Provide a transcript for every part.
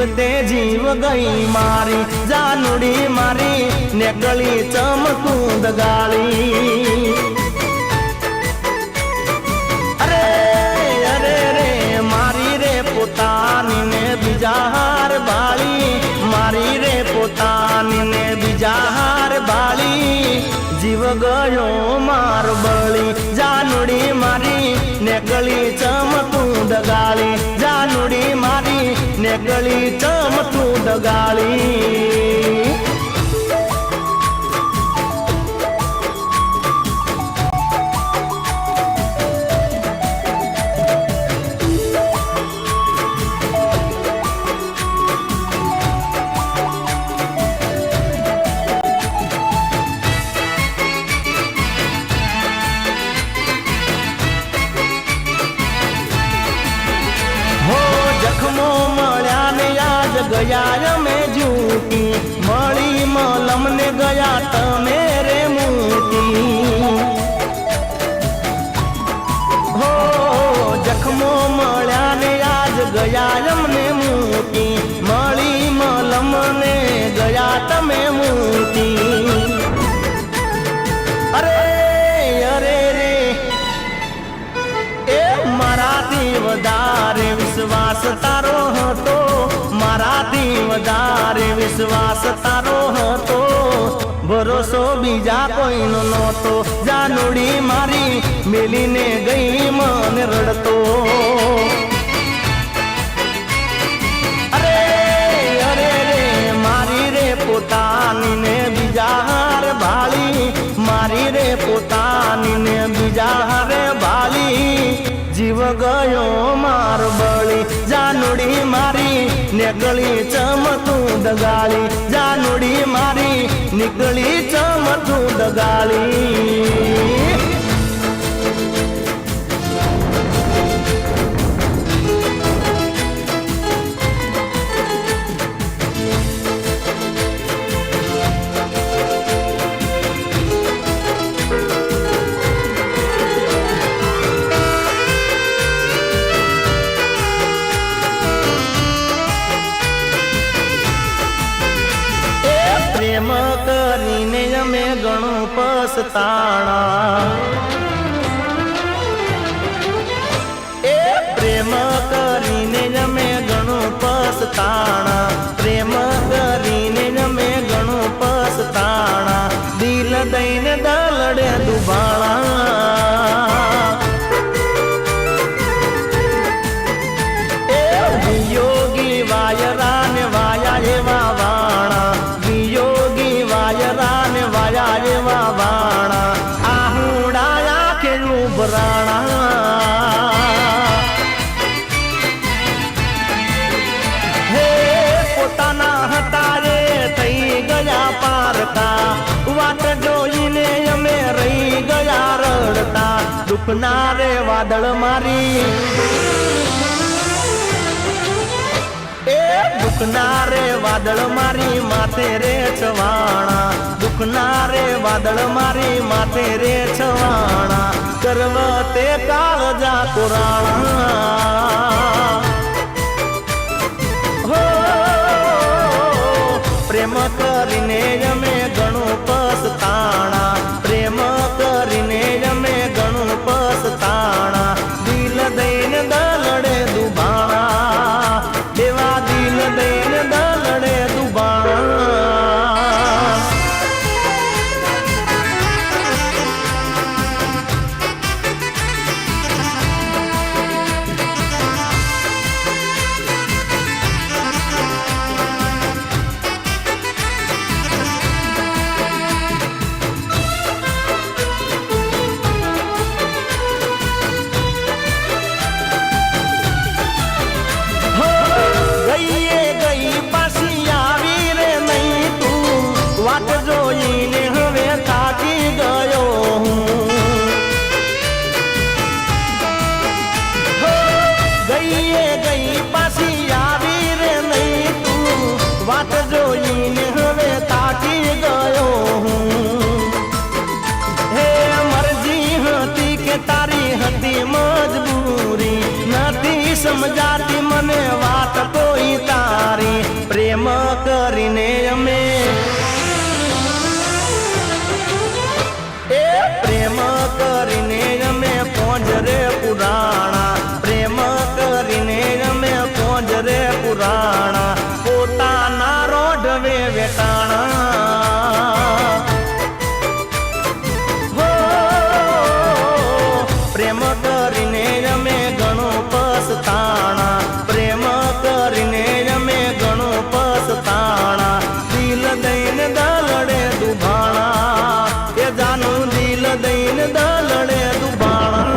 જીવતે જીવ ગઈ મારી જાનુડી મારી નેકળી ચમકું દગાળી અરે અરે રે મારી રે પોતાની ને બીજા હાર બાળી મારી રે પોતાની ને બીજા હાર બાળી જીવ ગયો માર બળી જાનુડી મારી નેકળી ચમકું દગાળી જાનુડી મારી નેકળી ચમકું દગાળી ગયા મેં જૂટી મળી મલમ ને ગયા તમે રે મૂકી હો જખમો મળ્યા ને આજ ગયા અમને મૂકી મળી મલમ ને ગયા તમે મૂકી અરે અરે રે એ મારાથી વધારે વિશ્વાસ તારો હતો મારાથી વધારે વિશ્વાસ તારો હતો ભરોસો બીજા કોઈનો નહોતો જાનુડી મારી મેલીને ગઈ મને રડતો અરે અરે રે મારી રે પોતાની ને બીજા હાર ભાળી મારી રે પોતાની ને બીજા હારે ભાળી જીવ ગયો માર બળી જાનુડી મારી નેકળી ચમતું દગાળી જાનુડી મારી નીકળી ચમતું દગાળી પ્રેમ કરીને અમે ઘણું પસ્તાણા એ પ્રેમ કરીને અમે ઘણું પસ્તાણા પ્રેમ કરીને અમે ઘણું પસ્તાણા દિલ દઈને દલડે દુભાણા એ યોગી વાયરા ને વાયા એવા વાણા વાયા એવા વાણા આહુડાયા ખેલું ભરાણા હે પોતાના હતા રે થઈ ગયા પારકા વાટ જોઈને અમે રહી ગયા રડતા દુઃખના રે વાદળ મારી દુઃખના રે વાદળ મારી માથે રે છવાણા દુઃખના રે વાદળ મારી માથે રે છવાણા કરવતે કાળજા કોરાણા હો પ્રેમ કરીને અમે ઘણું પસ્તાણા પ્રેમ કરીને અમે ઘણું પસ્તાણા દિલ દઈને દલડે દુભાણા દેવા દિલ દઈને દલડે દુભાણા વાટ જોઈને હવે થાકી ગયો ગઈએ ગઈ પાછી આવી રે નહીં તું વાટ જોઈને હવે થાકી ગયો હે મરજી હતી કે તારી હતી મજબૂરી નથી સમજાતી મને વાત કોઈ તારી પ્રેમ કરીને અમે પ્રેમ કરીને અમે પોંજરે પુરાણા પ્રેમ કરીને અમે પોંજરે પુરાણા પોતાના રોઢવે વેટાણા હો પ્રેમ કરીને અમે ઘણું પસતાણા પ્રેમ કરીને અમે ઘણું પસતાણા દિલ દઈને દલડે દુભાણા એ જાનું દિલ દઈને દલડે દુભાણા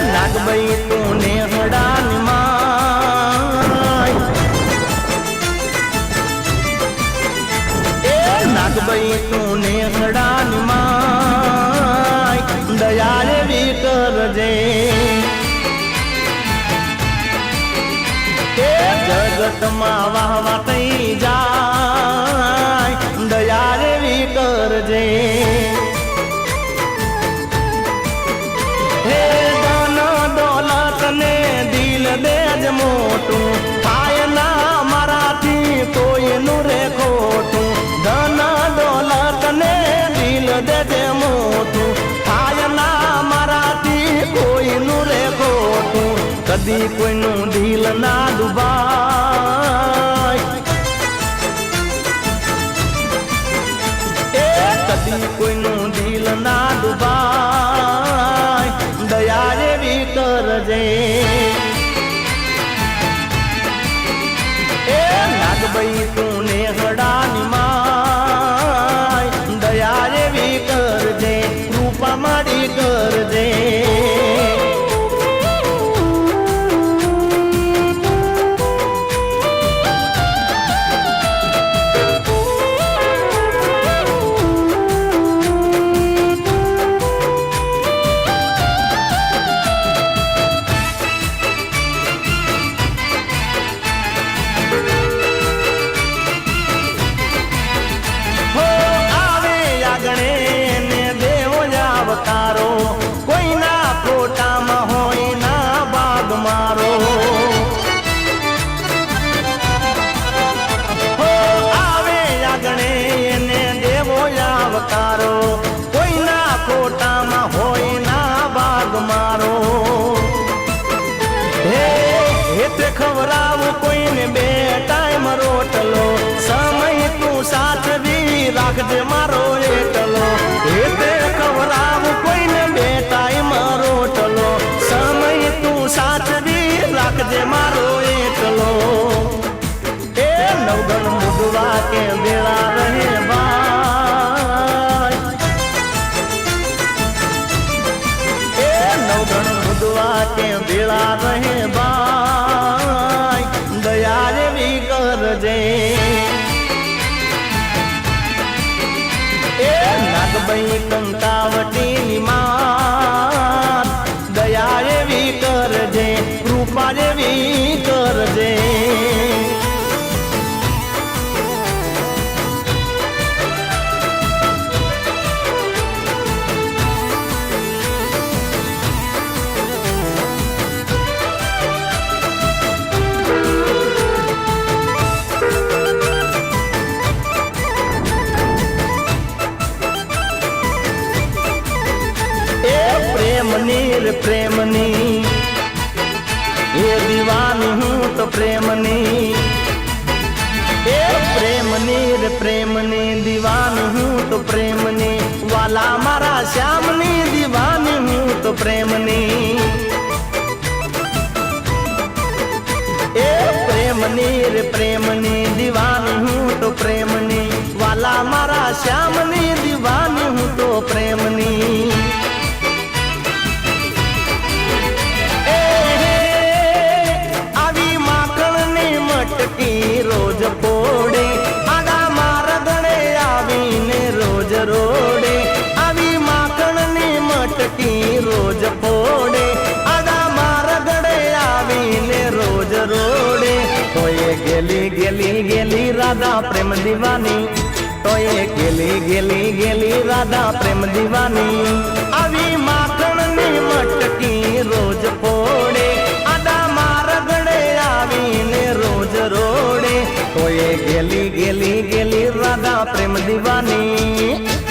નાગભાઈ તું નેહડાની માય નાગભાઈ તું નેહડાની માય દયા એવી કરજે જગતમાં વાહવા થઈ જાય દયા એવી કરજે દેજ મોટું થાય ના મારાથી કોઈનું રે ખોટું ધન દોલત ને દિલ દેજ મોટું થાય ના મારાથી કોઈનું રે ખોટું કદી કોઈનું દિલ ના ડૂબાય કદી કોઈનું દિલ ના ડૂબાય દયા એવી કરજે નાગભાઈ તું નેહડાની માય દયા એવી કરજે રૂપા માડી કરજે કોઈના ખોટામાં હોય ના બાગ મારો હો આવે આગણે એને દેવો આવકારો કોઈના ખોટામાં હોય ના બાગ મારો હે ખવરાવું કોઈને બે ટાઈમ રોટલો સમય તું સાચવી રાખજે મારો એટલો હે ખવરાવું કોઈને બે ટાઈમ રોટલો સમય તું સાચવી રાખજે મારો એટલો એ નવગણ મુદવા કે વેળા રહે ભાઈ એ નવગણ મુદવા કે વેળા રહે ભાઈ દયા એવી કરજે નાગભાઈ કંકાવટીની માત દયા એવી કરજે કૃપા એવી કરજે પ્રેમની એ દીવાની હું તો પ્રેમની એ પ્રેમની રે પ્રેમની દીવાની હું તો પ્રેમની વાલા મારા શ્યામની દીવાની હું તો પ્રેમની એ પ્રેમની રે પ્રેમની દીવાની હું તો પ્રેમની વાલા મારા શ્યામની દીવાની હું તો પ્રેમની રોજ પોડે આડા મારા ગણે આવીને રોજ રોજ રાધા પ્રેમ દીવાની, તો એ ગેલી ગેલી ગેલી રાધા પ્રેમ દીવાની. આવી માખણની મટકી રોજ પો